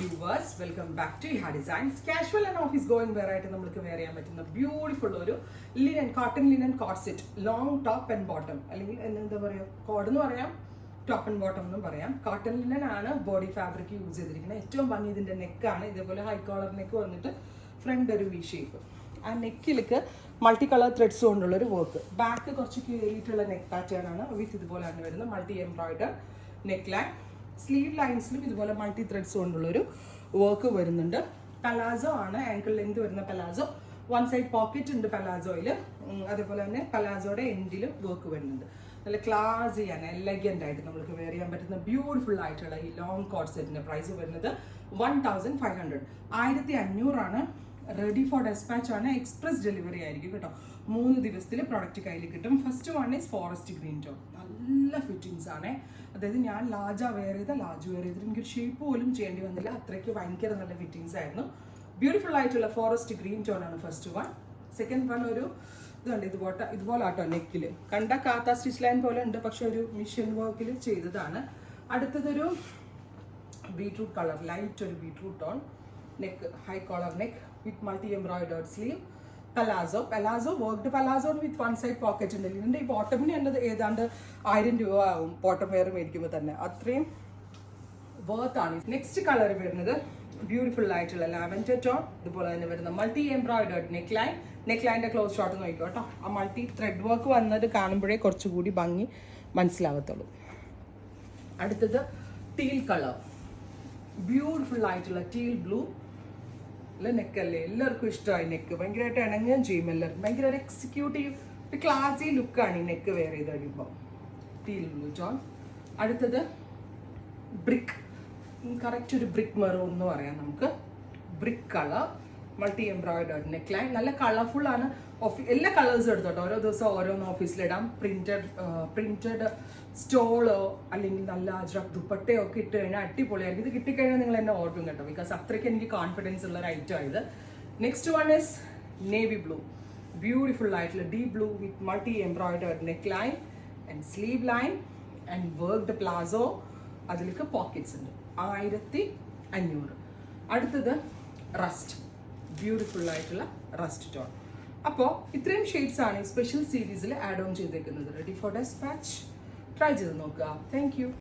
viewers, welcome back to Iha Designs. Casual and office going wear ആയിട്ട് നമുക്ക് wear ചെയ്യാൻ പറ്റുന്ന ബ്യൂട്ടിഫുൾ ഒരു linen cotton linen coat set long top and bottom അല്ലെങ്കിൽ എന്താ പറയുക കോഡ് എന്ന് പറയാം ടോപ്പ് ആൻഡ് ബോട്ടം എന്നും പറയാം. കോട്ടൺ ലിനൻ ആണ് ബോഡി ഫാബ്രിക് യൂസ് ചെയ്തിരിക്കുന്നത്. ഏറ്റവും ഭംഗി ഇതിന്റെ നെക്കാണ്. ഇതേപോലെ ഹൈ കോളർ നെക്ക് വന്നിട്ട് ഫ്രണ്ട് ഒരു വി ഷേപ്പ്. ആ നെക്കിലേക്ക് മൾട്ടി കളർ ത്രെഡ്സ് കൊണ്ടുള്ളൊരു വർക്ക്. ബാക്ക് കുറച്ച് കയറിയിട്ടുള്ള നെക്ക് പാറ്റേൺ ആണ് വിത്ത് ഇതുപോലെയാണ് വരുന്നത്. Multi embroider neck line. Sleeve ലൈൻസിലും ഇതുപോലെ മൾട്ടി ത്രെഡ്സ് കൊണ്ടുള്ളൊരു വർക്ക് വരുന്നുണ്ട്. പലാസോ ആണ്, ആങ്കിൾ ലെങ്ത് വരുന്ന പലാസോ. വൺ സൈഡ് പോക്കറ്റ് ഉണ്ട് പലാസോയിൽ. അതേപോലെ തന്നെ പലാസോയുടെ എൻഡിലും വർക്ക് വരുന്നുണ്ട്. നല്ല ക്ലാസ് ചെയ്യാൻ എലഗൻ്റ് ആയിട്ട് നമുക്ക് വെയർ ചെയ്യാൻ പറ്റുന്ന ബ്യൂട്ടിഫുൾ ആയിട്ടുള്ള ഈ ലോങ് കോട്ട് സെറ്റിന്റെ പ്രൈസ് വരുന്നത് 1500. 1500 റെഡി ഫോർ ഡെസ്പാച്ച് ആണ്. എക്സ്പ്രസ് ഡെലിവറി ആയിരിക്കും കേട്ടോ. 3 ദിവസത്തിൽ പ്രോഡക്റ്റ് കയ്യിൽ കിട്ടും. First one is forest green tone. നല്ല ഫിറ്റിങ്സ് ആണ്. അതായത് ഞാൻ ലാർജ് വെയർ ചെയ്തിട്ട് എനിക്കൊരു ഷേപ്പ് പോലും ചെയ്യേണ്ടി വന്നില്ല. അത്രയ്ക്ക് ഭയങ്കര നല്ല ഫിറ്റിങ്സ് ആയിരുന്നു. ബ്യൂട്ടിഫുൾ ആയിട്ടുള്ള ഫോറസ്റ്റ് ഗ്രീൻ ടോൺ ആണ് ഫസ്റ്റ് വൺ. സെക്കൻഡ് വൺ ഒരു ഇതുണ്ട്, ഇതുപോലെ ആട്ടോ നെക്കിൽ കണ്ട കാത്ത സ്റ്റിച്ച് ലൈൻ പോലെ ഉണ്ട്, പക്ഷെ ഒരു മിഷൻ വർക്കിൽ ചെയ്തതാണ്. അടുത്തതൊരു ബീട്രൂട്ട് കളർ, ലൈറ്റ് ഒരു beetroot tone neck, high collar neck with multi embroidered sleeve. Palazzo worked palazzo with one side pocket ഉണ്ട്. ഇതിൻ്റെ ഈ ബോട്ടമിന് എന്നത് ഏതാണ്ട് 1000 രൂപ ആവും ബോട്ടം വെയർ മേടിക്കുമ്പോൾ തന്നെ. അത്രയും വർത്ത് ആണ്. നെക്സ്റ്റ് കളർ വരുന്നത് ബ്യൂട്ടിഫുൾ ആയിട്ടുള്ള ലാവൻഡർ ടോൺ. ഇതുപോലെ തന്നെ വരുന്ന multi embroidered neck line. Neck ലൈൻ്റെ ക്ലോസ് ഷോട്ട് നോക്കിക്കോ കേട്ടോ. ആ മൾട്ടി ത്രെഡ് വർക്ക് വന്നത് കാണുമ്പോഴേ കുറച്ചുകൂടി ഭംഗി മനസ്സിലാവത്തുള്ളൂ. അടുത്തത് ടീൽ കളർ, ബ്യൂട്ടിഫുൾ ആയിട്ടുള്ള ടീൽ ബ്ലൂ നെക്കല്ലേ. എല്ലാവർക്കും ഇഷ്ടമായി നെക്ക്. ഭയങ്കരമായിട്ട് ഇണങ്ങുകയും ചെയ്യും എല്ലാവർക്കും. ഭയങ്കര ഒരു എക്സിക്യൂട്ടീവ് ഒരു ക്ലാസി ലുക്കാണ് ഈ നെക്ക് വെയർ ചെയ്ത് കഴിയുമ്പോൾ. Teal blue tone. അടുത്തത് ബ്രിക്ക്, കറക്റ്റ് ഒരു ബ്രിക്ക് മെറൂൺ എന്ന് പറയാം നമുക്ക്. Brick colour, multi embroidered neck line. നല്ല കളർഫുൾ ആണ്. എല്ലാ കളേഴ്സും എടുത്തോട്ടോ. ഓരോ ദിവസം ഓരോന്ന് ഓഫീസിലിടാം. പ്രിന്റഡ് സ്റ്റോളോ അല്ലെങ്കിൽ നല്ല അജ്രക് ദുപ്പട്ടയോ ഒക്കെ ഇട്ട് കഴിഞ്ഞാൽ അടിപൊളിയായിരിക്കും. ഇത് കിട്ടിക്കഴിഞ്ഞാൽ നിങ്ങൾ എന്നെ ഓർഡറും കേട്ടോ, ബിക്കോസ് അത്രയ്ക്ക് എനിക്ക് കോൺഫിഡൻസ് ഉള്ള ഒരു ഐറ്റം ആയത്. Next one is navy blue. Beautiful ആയിട്ടുള്ള deep blue with multi embroidered neck line and sleeve line and worked palazzo. അതിലേക്ക് പോക്കറ്റ്സ് ഉണ്ട്. 1500. അടുത്തത് റസ്റ്റ്, ബ്യൂട്ടിഫുൾ ആയിട്ടുള്ള റസ്റ്റ് ടോൺ. അപ്പോൾ ഇത്രയും ഷെയ്ഡ്സ് ആണ് ഈ സ്പെഷ്യൽ സീരീസിൽ ആഡ് ഓൺ ചെയ്തേക്കുന്നത്. Ready for dispatch. ട്രൈ ചെയ്ത് നോക്കുക. Thank U.